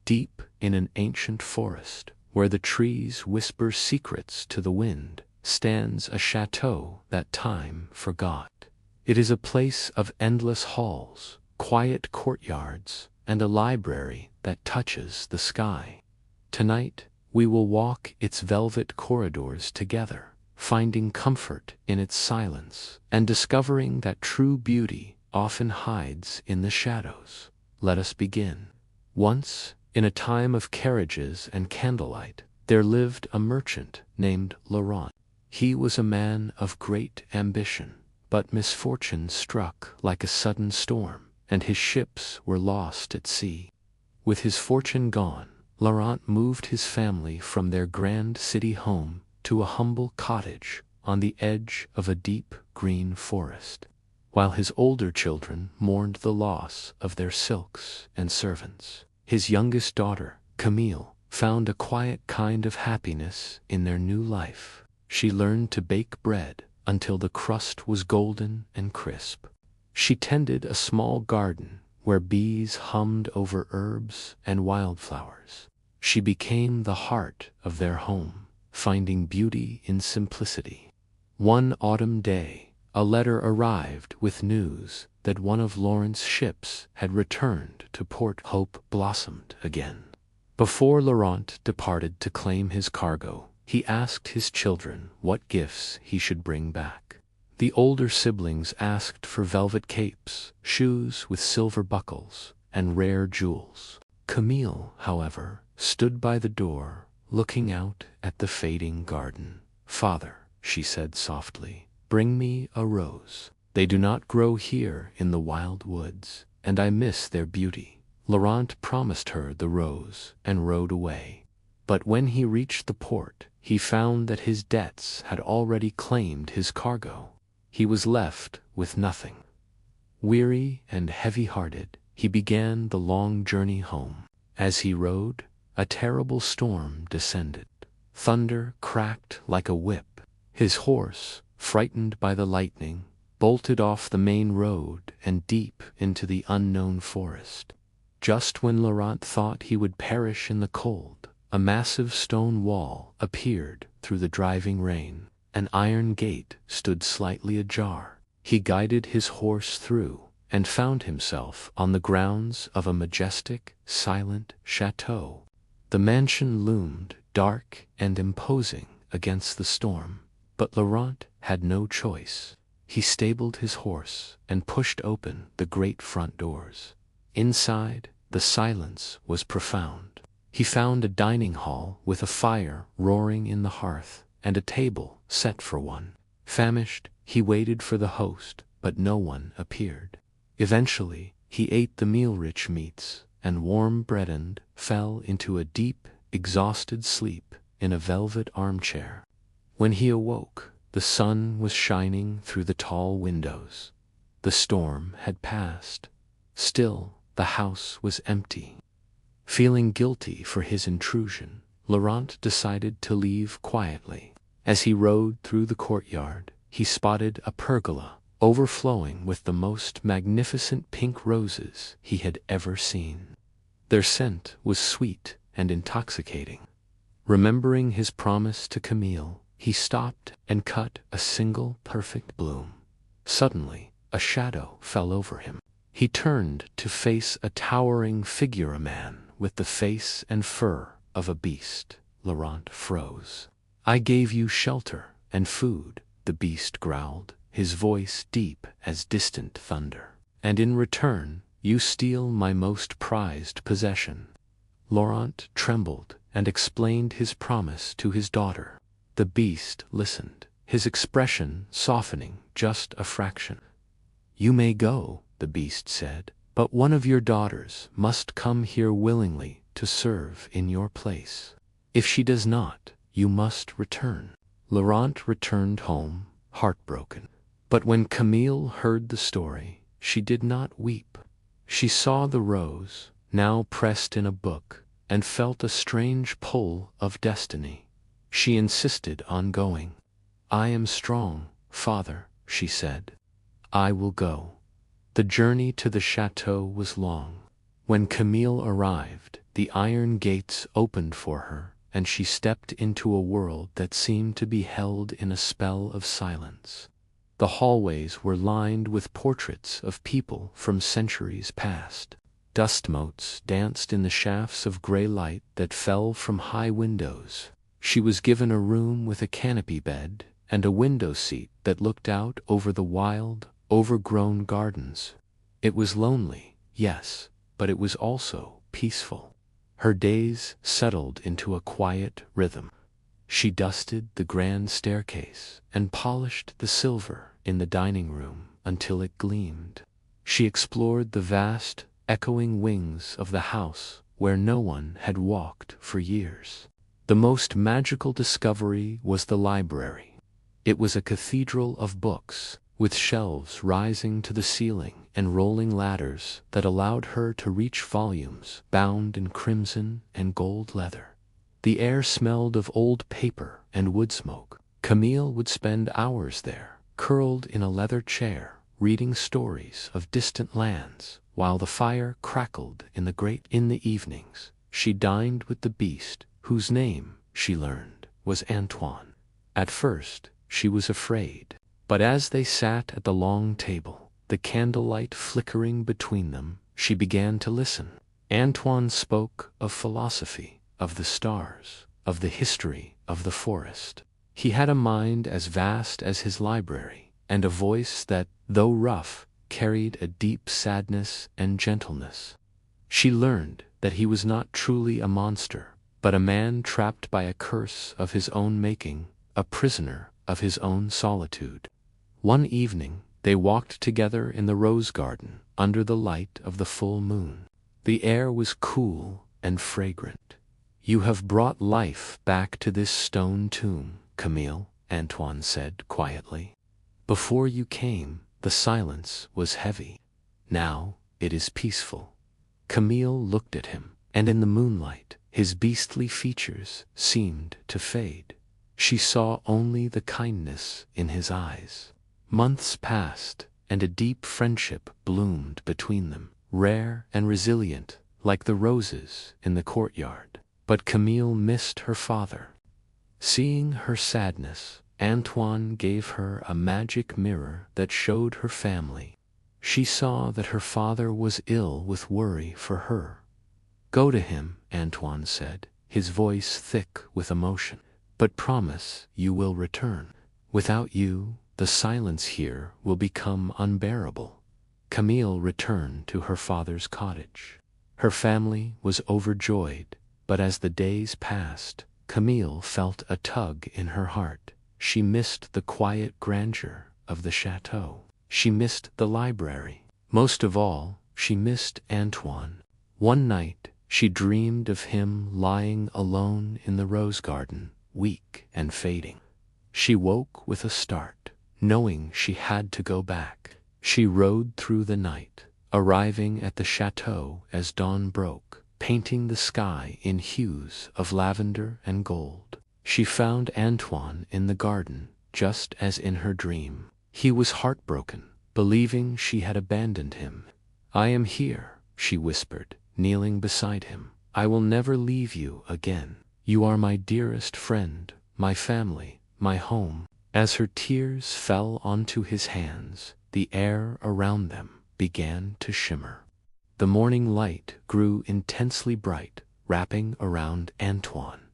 Deep in an ancient forest, where the trees whisper secrets to the wind, stands a chateau that time forgot. It is a place of endless halls, quiet courtyards, and a library that touches the sky. Tonight, we will walk its velvet corridors together, finding comfort in its silence, and discovering that true beauty often hides in the shadows. Let us begin. Once, in a time of carriages and candlelight, there lived a merchant named Laurent. He was a man of great ambition, but misfortune struck like a sudden storm, and his ships were lost at sea. With his fortune gone, Laurent moved his family from their grand city home to a humble cottage on the edge of a deep green forest, while his older children mourned the loss of their silks and servants. His youngest daughter, Camille, found a quiet kind of happiness in their new life. She learned to bake bread until the crust was golden and crisp. She tended a small garden where bees hummed over herbs and wildflowers. She became the heart of their home, finding beauty in simplicity. One autumn day, a letter arrived with news that one of Laurent's ships had returned to port. Hope blossomed again. Before Laurent departed to claim his cargo, he asked his children what gifts he should bring back. The older siblings asked for velvet capes, shoes with silver buckles, and rare jewels. Camille, however, stood by the door, looking out at the fading garden. "Father," she said softly, "bring me a rose. They do not grow here in the wild woods, and I miss their beauty." Laurent promised her the rose and rode away. But when he reached the port, he found that his debts had already claimed his cargo. He was left with nothing. Weary and heavy-hearted, he began the long journey home. As he rode, a terrible storm descended. Thunder cracked like a whip. His horse, frightened by the lightning, bolted off the main road and deep into the unknown forest. Just when Laurent thought he would perish in the cold, a massive stone wall appeared through the driving rain. An iron gate stood slightly ajar. He guided his horse through and found himself on the grounds of a majestic, silent chateau. The mansion loomed dark and imposing against the storm, but Laurent had no choice. He stabled his horse and pushed open the great front doors. Inside, the silence was profound. He found a dining hall with a fire roaring in the hearth and a table set for one. Famished, he waited for the host, but no one appeared. Eventually, he ate the meal-rich meats, and warm-breadened, fell into a deep, exhausted sleep in a velvet armchair. When he awoke, the sun was shining through the tall windows. The storm had passed. Still, the house was empty. Feeling guilty for his intrusion, Laurent decided to leave quietly. As he rode through the courtyard, he spotted a pergola overflowing with the most magnificent pink roses he had ever seen. Their scent was sweet and intoxicating. Remembering his promise to Camille, he stopped and cut a single perfect bloom. Suddenly, a shadow fell over him. He turned to face a towering figure, a man with the face and fur of a beast. Laurent froze. "I gave you shelter and food," the beast growled, his voice deep as distant thunder. "And in return, you steal my most prized possession." Laurent trembled and explained his promise to his daughter. The beast listened, his expression softening just a fraction. "You may go," the beast said, "but one of your daughters must come here willingly to serve in your place. If she does not, you must return." Laurent returned home, heartbroken. But when Camille heard the story, she did not weep. She saw the rose, now pressed in a book, and felt a strange pull of destiny. She insisted on going. "I am strong, father," she said. "I will go." The journey to the chateau was long. When Camille arrived, the iron gates opened for her, and she stepped into a world that seemed to be held in a spell of silence. The hallways were lined with portraits of people from centuries past. Dust motes danced in the shafts of gray light that fell from high windows. She was given a room with a canopy bed and a window seat that looked out over the wild, overgrown gardens. It was lonely, yes, but it was also peaceful. Her days settled into a quiet rhythm. She dusted the grand staircase and polished the silver in the dining room until it gleamed. She explored the vast, echoing wings of the house where no one had walked for years. The most magical discovery was the library. It was a cathedral of books, with shelves rising to the ceiling and rolling ladders that allowed her to reach volumes bound in crimson and gold leather. The air smelled of old paper and wood smoke. Camille would spend hours there, curled in a leather chair, reading stories of distant lands, while the fire crackled in the grate. In the evenings, she dined with the beast, whose name, she learned, was Antoine. At first, she was afraid, but as they sat at the long table, the candlelight flickering between them, she began to listen. Antoine spoke of philosophy, of the stars, of the history of the forest. He had a mind as vast as his library, and a voice that, though rough, carried a deep sadness and gentleness. She learned that he was not truly a monster, but a man trapped by a curse of his own making, a prisoner of his own solitude. One evening, they walked together in the rose garden, under the light of the full moon. The air was cool and fragrant. "You have brought life back to this stone tomb, Camille," Antoine said quietly. "Before you came, the silence was heavy. Now it is peaceful." Camille looked at him, and in the moonlight, his beastly features seemed to fade. She saw only the kindness in his eyes. Months passed, and a deep friendship bloomed between them, rare and resilient, like the roses in the courtyard. But Camille missed her father. Seeing her sadness, Antoine gave her a magic mirror that showed her family. She saw that her father was ill with worry for her. "Go to him," Antoine said, his voice thick with emotion. "But promise you will return. Without you, the silence here will become unbearable." Camille returned to her father's cottage. Her family was overjoyed, but as the days passed, Camille felt a tug in her heart. She missed the quiet grandeur of the chateau. She missed the library. Most of all, she missed Antoine. One night, she dreamed of him lying alone in the rose garden, weak and fading. She woke with a start, knowing she had to go back. She rode through the night, arriving at the chateau as dawn broke, painting the sky in hues of lavender and gold. She found Antoine in the garden, just as in her dream. He was heartbroken, believing she had abandoned him. "I am here," she whispered, kneeling beside him. "I will never leave you again. You are my dearest friend, my family, my home." As her tears fell onto his hands, the air around them began to shimmer. The morning light grew intensely bright, wrapping around Antoine.